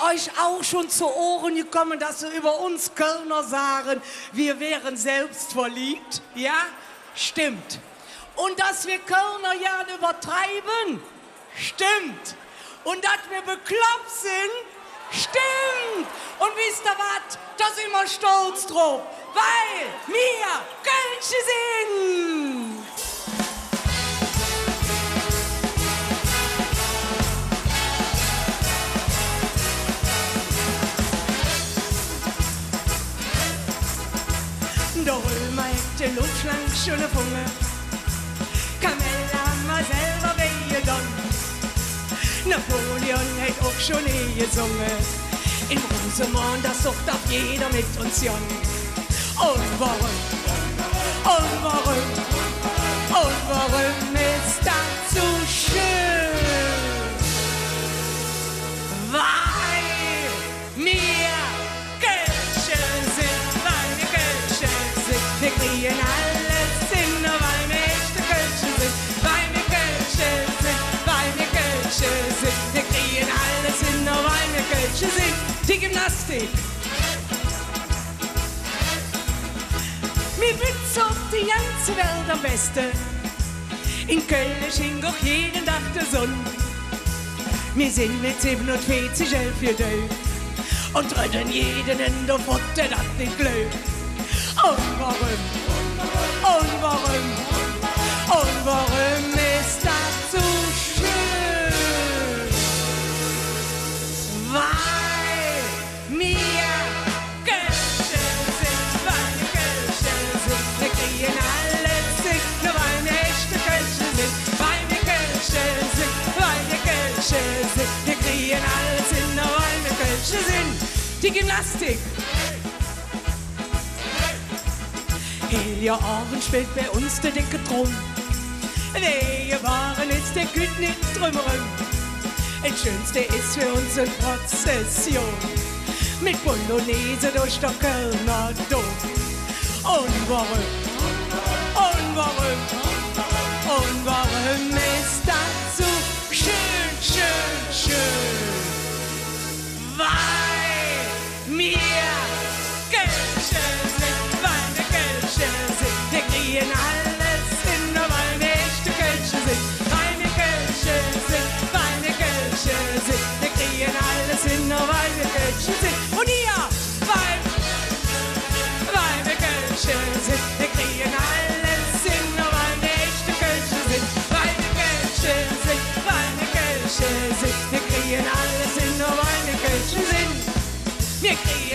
euch auch schon zu Ohren gekommen, dass sie über uns Kölner sagen, wir wären selbstverliebt? Ja, stimmt. Und dass wir Kölner ja übertreiben? Stimmt. Und dass wir bekloppt sind? Stimmt. Und wisst ihr was? Da sind wir stolz drauf, weil wir Kölsche sind. Der Römer hätte Luftschlangen, schöne Funge. Kamelle haben wir selber wehgegangen. Napoleon hätte auch schon gesungen. In Rosemont, das sucht auf jeder mit uns Jan. Und warum? Und warum? Und warum ist das so schön? Weil wir Kölsche sind, weil wir Kölsche sind. Wir kriegen alles hin, weil wir echte Kölsche sind. Weil wir Kölsche sind, weil wir Kölsche sind. Wir kriegen alles hin, weil wir Kölsche sind. Die Gymnastik. Mir wird's auf die ganze Welt am besten. In Köln schien auch jeden Tag der Sonne. Wir sind mit 47 11 für Döll und treten jeden in der Pfote, das nicht glüht. Und warum? Und warum? Und warum ist das so schön? Weil wir Kölsche sind, weil wir Kölsche sind. Wir kriegen alles hin, nur weil wir echte Kölsche sind. Weil wir Kölsche sind, weil wir Kölsche sind. Wir kriegen alles hin, nur weil wir Kölsche sind. Die Gymnastik. Helja Abend spielt bei uns der dicke Drum. Wehe waren ist der Güt nicht drumherum. Das Schönste ist für uns eine Prozession mit Bolognese durch der Kölner Dom. Und warum? Und warum? Und warum ist das so schön, schön, schön? Weil wir Kölsche sind, weil wir Kölsche sind. Wir kriegen alles hin, nur weil wir echte Kölsche sind. Weil wir Kölsche sind, weil wir Kölsche sind. Wir kriegen alles hin, nur weil wir Kölsche sind. Und ihr, weil wir Kölsche sind. Wir kriegen alles hin, nur weil wir echte Kölsche sind. Weil wir Kölsche sind, weil wir Kölsche sind. Wir kriegen alles hin, nur weil wir Kölsche sind. Wir kriegen